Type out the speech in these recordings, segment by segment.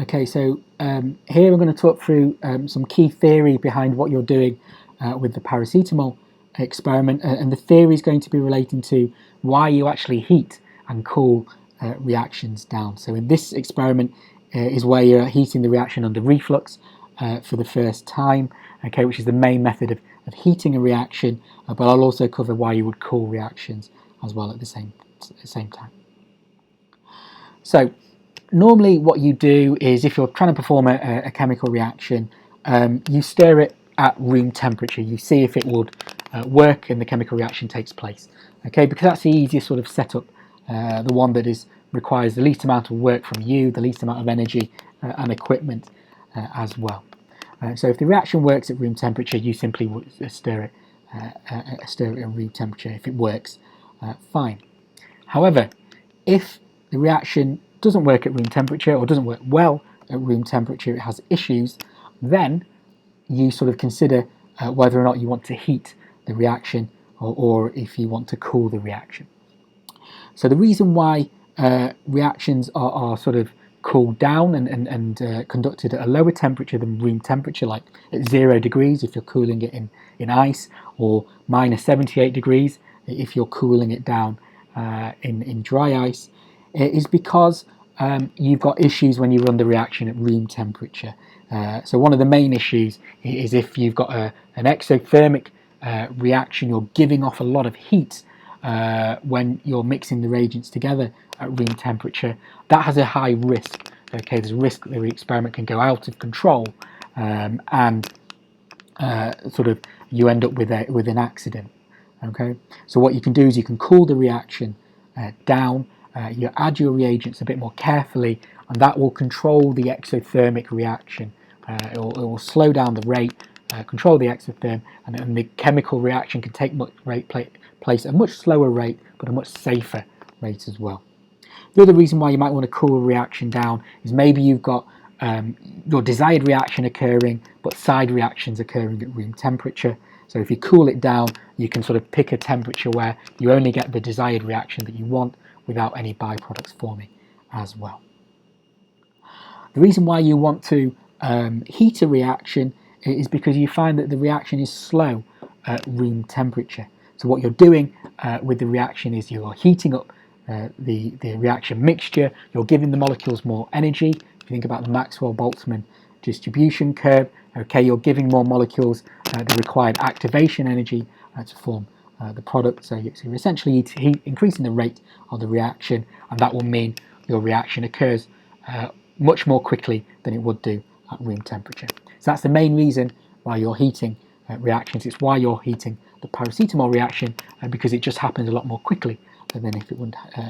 Okay, so here I'm going to talk through some key theory behind what you're doing with the paracetamol experiment, and the theory is going to be relating to why you actually heat and cool reactions down. So in this experiment is where you're heating the reaction under reflux for the first time, okay, which is the main method of heating a reaction, but I'll also cover why you would cool reactions as well at the same time. So normally what you do is, if you're trying to perform a chemical reaction, you stir it at room temperature. You see if it would work and the chemical reaction takes place. Okay, because that's the easiest sort of setup, the one that requires the least amount of work from you, the least amount of energy and equipment as well. So if the reaction works at room temperature, you simply stir it at room temperature. If it works, fine. However, if the reaction doesn't work at room temperature, or doesn't work well at room temperature, it has issues, then you sort of consider whether or not you want to heat the reaction, or if you want to cool the reaction. So the reason why reactions are sort of cooled down and conducted at a lower temperature than room temperature, like at 0 degrees if you're cooling it in ice, or minus 78 degrees if you're cooling it down in dry ice, is because you've got issues when you run the reaction at room temperature. So one of the main issues is if you've got an exothermic reaction, you're giving off a lot of heat when you're mixing the reagents together at room temperature. That has a high risk. Okay, there's a risk that the experiment can go out of control, and sort of you end up with an accident. Okay, so what you can do is you can cool the reaction down. You add your reagents a bit more carefully, and that will control the exothermic reaction. It will slow down the rate, control the exotherm, and the chemical reaction can take place at a much slower rate, but a much safer rate as well. The other reason why you might want to cool a reaction down is maybe you've got your desired reaction occurring, but side reactions occurring at room temperature. So if you cool it down, you can sort of pick a temperature where you only get the desired reaction that you want without any byproducts forming as well. The reason why you want to heat a reaction is because you find that the reaction is slow at room temperature. So what you're doing with the reaction is you're heating up the reaction mixture, you're giving the molecules more energy. If you think about the Maxwell-Boltzmann distribution curve, okay, you're giving more molecules the required activation energy to form the product. So you're essentially increasing the rate of the reaction, and that will mean your reaction occurs much more quickly than it would do at room temperature. So that's the main reason why you're heating reactions. It's why you're heating the paracetamol reaction, because it just happens a lot more quickly than if it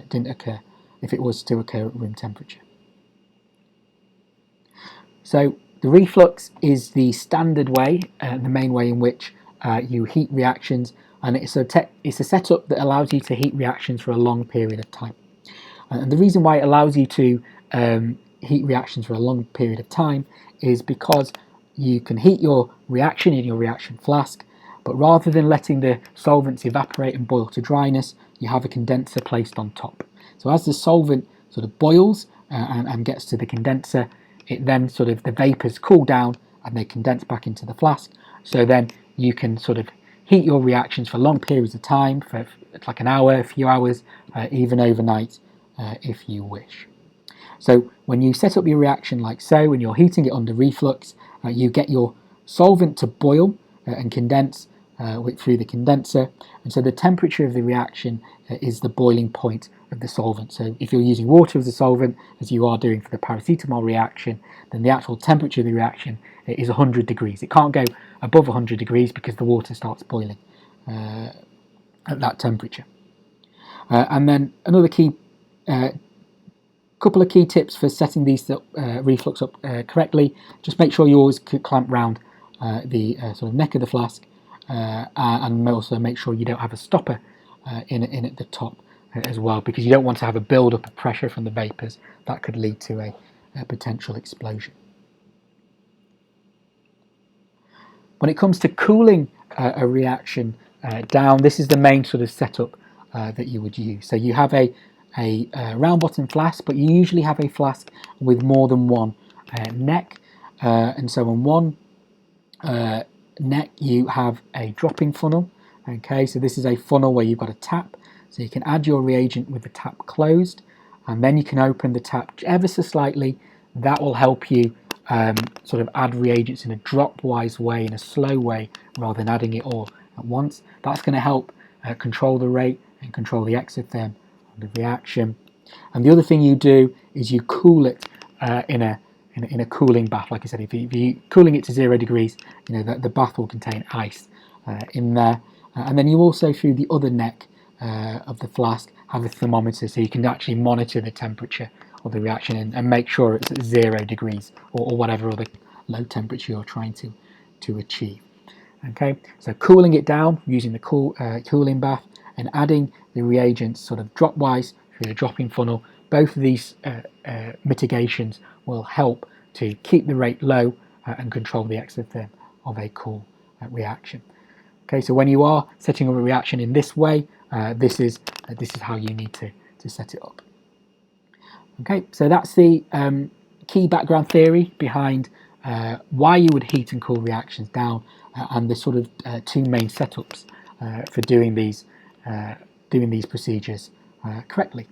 didn't occur, if it was to occur at room temperature. So the reflux is the standard way, the main way in which you heat reactions, and it's a setup that allows you to heat reactions for a long period of time. And the reason why it allows you to heat reactions for a long period of time is because you can heat your reaction in your reaction flask, but rather than letting the solvents evaporate and boil to dryness, you have a condenser placed on top. So as the solvent sort of boils and gets to the condenser, it then sort of, the vapors cool down and they condense back into the flask. So then you can sort of heat your reactions for long periods of time, for like an hour, a few hours, even overnight if you wish. So when you set up your reaction like so, when you're heating it under reflux, you get your solvent to boil and condense through the condenser, and so the temperature of the reaction is the boiling point of the solvent. So if you're using water as a solvent, as you are doing for the paracetamol reaction, then the actual temperature of the reaction is 100 degrees. It can't go above 100 degrees because the water starts boiling at that temperature. And then another couple of key tips for setting these reflux up correctly: just make sure you always clamp round the sort of neck of the flask, and also make sure you don't have a stopper in at the top as well, because you don't want to have a build-up of pressure from the vapors. That could lead to a potential explosion. When it comes to cooling a reaction down, this is the main sort of setup that you would use. So you have a round bottom flask, but you usually have a flask with more than one neck. And so on one neck you have a dropping funnel. Okay, so this is a funnel where you've got a tap, so you can add your reagent with the tap closed, and then you can open the tap ever so slightly. That will help you sort of add reagents in a drop-wise way, in a slow way, rather than adding it all at once. That's going to help control the rate and control the exotherm of the reaction. And the other thing you do is you cool it in a cooling bath. Like I said, if you're cooling it to 0 degrees, you know the bath will contain ice in there. And then you also, through the other neck of the flask, have a thermometer, so you can actually monitor the temperature of the reaction and make sure it's at 0 degrees or whatever other low temperature you're trying to achieve. Okay, so cooling it down using the cooling bath and adding the reagents sort of drop-wise through the dropping funnel. Both of these mitigations will help to keep the rate low and control the exotherm of a cool reaction. Okay, so when you are setting up a reaction in this way, this is how you need to set it up. Okay, so that's the key background theory behind why you would heat and cool reactions down, and the sort of two main setups for doing these procedures correctly.